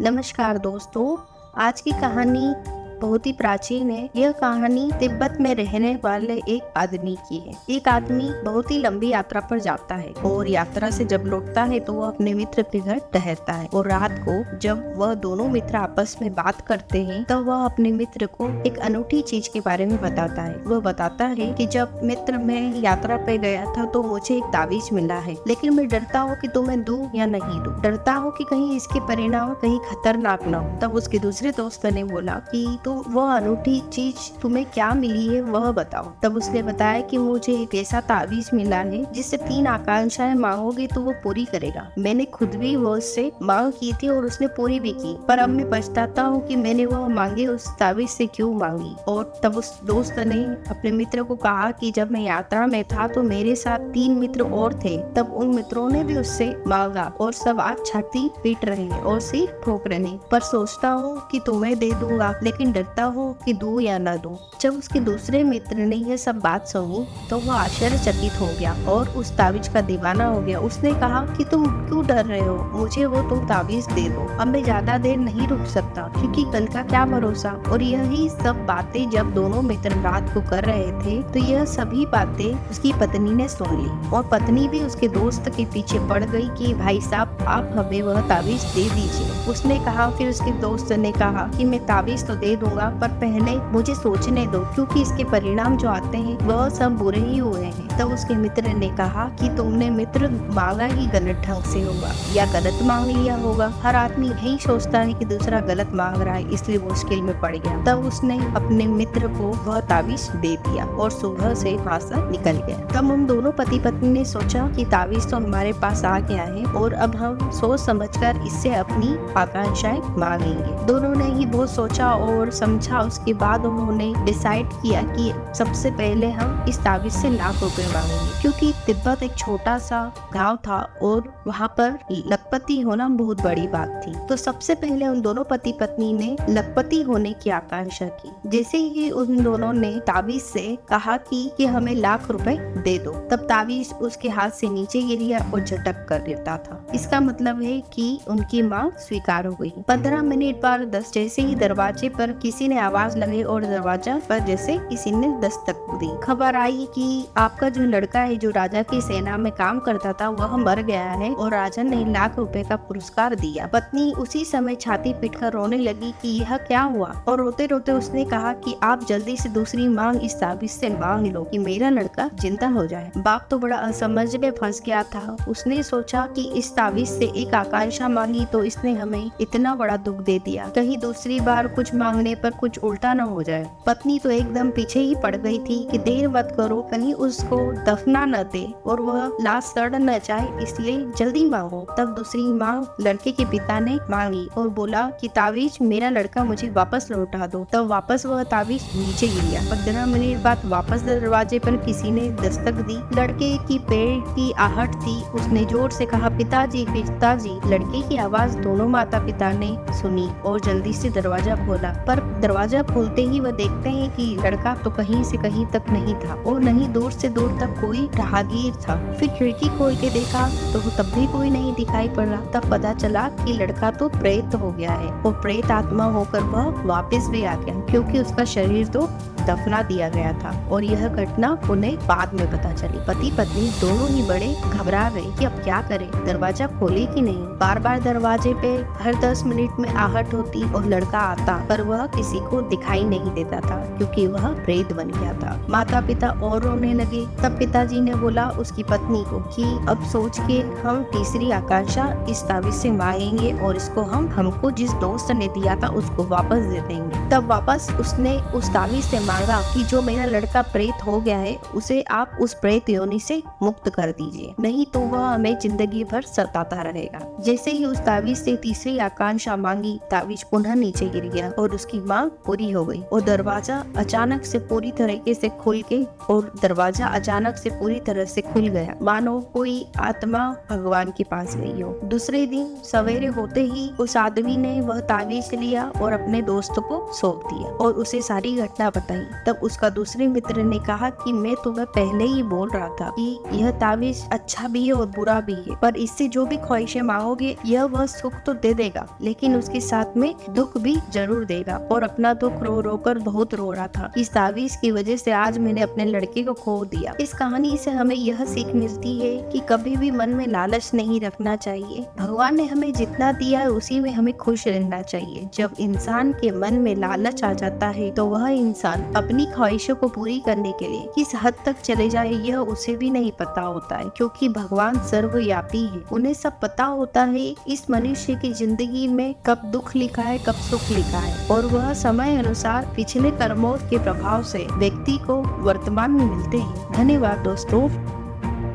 नमस्कार दोस्तों। आज की कहानी बहुत ही प्राचीन है। यह कहानी तिब्बत में रहने वाले एक आदमी की है। एक आदमी बहुत ही लंबी यात्रा पर जाता है और यात्रा से जब लौटता है तो वह अपने मित्र के घर ठहरता है और रात को जब वह दोनों मित्र आपस में बात करते हैं तब वह अपने मित्र को एक अनूठी चीज के बारे में बताता है। वह बताता है कि जब मित्र मैं यात्रा पे गया था तो मुझे एक ताबीज मिला है, लेकिन मैं डरता हूँ कि तुम्हें दूं या नहीं दूं। डरता हूँ कि कहीं इसके परिणाम कहीं खतरनाक न हो। तब उसके दूसरे दोस्त ने बोला कि तो वह अनूठी चीज तुम्हें क्या मिली है वह बताओ। तब उसने बताया कि मुझे एक ऐसा ताबीज मिला है जिससे 3 आकांक्षाएं मांगोगे तो वो पूरी करेगा। मैंने खुद भी वो उससे मांग की थी और उसने पूरी भी की, पर अब मैं पछताता हूँ कि मैंने वह मांगे उस ताबीज से क्यों मांगी। और तब उस दोस्त ने अपने मित्र को कहा कि जब मैं यात्रा में था तो मेरे साथ 3 मित्र और थे, तब उन मित्रों ने भी उससे मांगा और सब आज छाती पीट रहे हैं और सिर ठोक रहे हैं, पर सोचता हूँ कि तुम्हें दे दूंगा, लेकिन डरता हूँ कि दूं या ना दूं। जब उसके दूसरे मित्र ने यह सब बात सुनी तो वह आश्चर्यचकित हो गया और उस ताबीज का दीवाना हो गया। उसने कहा कि तुम क्यों डर रहे हो, मुझे वो तुम ताबीज दे दो। अब मैं ज्यादा देर नहीं रुक सकता क्योंकि कल का क्या भरोसा। और यही सब बातें जब दोनों मित्र रात को कर रहे थे तो यह सभी बातें उसकी पत्नी ने सुन ली और पत्नी भी उसके दोस्त के पीछे पड़ गई कि भाई साहब आप हमें वह ताबीज दे दीजिए। उसने कहा, फिर उसके दोस्त ने कहा कि मैं ताबीज तो दे दूंगा पर पहले मुझे सोचने दो, क्योंकि इसके परिणाम जो आते हैं वह सब बुरे ही हुए हैं। तब उसके मित्र ने कहा कि तुमने मित्र मांगा ही गलत ढंग से होगा या गलत मांग लिया होगा। हर आदमी यही सोचता है कि दूसरा गलत मांग रहा है, इसलिए वो मुश्किल में पड़ गया। तब उसने अपने मित्र को वह ताबीज दे दिया और सुबह से वहाँ से निकल गया। तब उन दोनों पति पत्नी ने सोचा कि ताबीज तो हमारे पास आ गया है और अब हम सोच समझकर इससे अपनी आकांक्षाएं मांगेंगे। दोनों ने ही बहुत सोचा और समझा। उसके बाद उन्होंने डिसाइड किया कि सबसे पहले हम इस ताबीज से लाख रुपए मांगेंगे, क्योंकि तिब्बत एक छोटा सा गांव था और वहाँ पर लखपति होना बहुत बड़ी बात थी। तो सबसे पहले उन दोनों पति पत्नी ने लखपति होने की आकांक्षा की। जैसे ही उन दोनों ने ताबीज से कहा कि हमें लाख रुपए दे दो, तब ताबीज उसके हाथ से नीचे गिर गया और झटक कर गिरता था। इसका मतलब है कि उनकी मांग स्वीकार हो गई। 15 मिनट बाद 10 जैसे ही दरवाजे पर किसी ने आवाज लगी और दरवाजा पर जैसे किसी ने दस्तक दी। खबर आई कि आपका जो लड़का है जो राजा की सेना में काम करता था वह मर गया है और राजा ने लाख रुपए का पुरस्कार दिया। पत्नी उसी समय छाती पीटकर रोने लगी कि यह क्या हुआ, और रोते रोते उसने कहा कि आप जल्दी से दूसरी मांग इस ताबीज से मांग लो कि मेरा लड़का जिंदा हो जाए। बाप तो बड़ा असमझ में फंस गया था। उसने सोचा कि इस ताबीज से एक आकांक्षा मांगी तो इसने हमें इतना बड़ा दुख दे दिया, कहीं दूसरी बार कुछ मांगने पर कुछ उल्टा न हो जाए। पत्नी तो एकदम पीछे ही पड़ गई थी कि देर मत करो, कहीं उसको दफना न दे और वह लाश सड़ न जाए, इसलिए जल्दी मांगो। तब दूसरी मांग लड़के के पिता ने मांगी और बोला कि ताबीज मेरा लड़का मुझे वापस लौटा दो। तब वापस वह ताबीज नीचे गिर गया। 15 मिनट बाद वापस दरवाजे पर किसी ने दस्तक दी। लड़के की पैर की आहट थी। उसने जोर से कहा, पिताजी पिताजी। लड़के की आवाज दोनों माता पिता ने सुनी और जल्दी से दरवाजा खोला, पर दरवाजा खोलते ही वह देखते हैं कि लड़का तो कहीं से कहीं तक नहीं था और नहीं दूर से दूर तक कोई राहगीर था। फिर खिड़की खोल के देखा तो तब भी कोई नहीं दिखाई पड़ रहा। तब पता चला कि लड़का तो प्रेत हो गया है और प्रेत आत्मा होकर वह वापस भी आ गया, क्योंकि उसका शरीर तो दफना दिया गया था। और यह घटना उन्हें बाद में पता चली। पति पत्नी दोनों ही बड़े घबरा गए कि अब क्या करें, दरवाजा खोले कि नहीं। बार बार दरवाजे पे हर 10 मिनट में आहट होती और लड़का आता, पर वह किसी को दिखाई नहीं देता था क्योंकि वह प्रेत बन गया था। माता पिता और रोने लगे। तब पिताजी ने बोला उसकी पत्नी को कि अब सोच के हम तीसरी आकांक्षा इस ताबीज से मांगेंगे और इसको हमको जिस दोस्त ने दिया था उसको वापस दे देंगे। तब वापस उसने उस ताबीज से मांगा कि जो मेरा लड़का प्रेत हो गया है उसे आप उस प्रेत योनि से मुक्त कर दीजिए, नहीं तो वह हमें जिंदगी भर सताता रहेगा। जैसे ही उस ताबीज से तीसरी आकांक्षा मांगी, ताबीज पुनः नीचे गिर गया और उसकी मांग पूरी हो गई और दरवाजा अचानक से पूरी तरीके से खुल के और दरवाजा अचानक से पूरी तरह से खुल गया, मानो कोई आत्मा भगवान के पास गई हो। दूसरे दिन सवेरे होते ही उस आदमी ने वह ताबीज लिया और अपने दोस्त को सौंप दिया और उसे सारी घटना बताई। तब उसका दूसरे मित्र ने कहा कि मैं तुम्हें पहले ही बोल रहा था कि यह ताबीज अच्छा भी है और बुरा भी है, पर इससे जो भी ख्वाहिशें मांगोगे यह वह सुख तो दे देगा, लेकिन उसके साथ में दुख भी जरूर देगा। और अपना दुख रो रो कर बहुत रो रहा था। इस ताबीज की वजह से आज मैंने अपने लड़के को खो दिया। इस कहानी से हमें यह सीख मिलती है कि कभी भी मन में लालच नहीं रखना चाहिए। भगवान ने हमें जितना दिया है उसी में हमें खुश रहना चाहिए। जब इंसान के मन में लालच आ जाता है तो वह इंसान अपनी ख्वाहिशों को पूरी करने के लिए किस हद तक चले जाए यह उसे भी नहीं पता होता है, क्योंकि भगवान सर्वव्यापी है। उन्हें सब पता होता है इस मनुष्य की जिंदगी में कब दुख लिखा है, कब सुख लिखा है, और वह समय अनुसार पिछले कर्मों के प्रभाव से व्यक्ति को वर्तमान में मिलते हैं। धन्यवाद दोस्तों।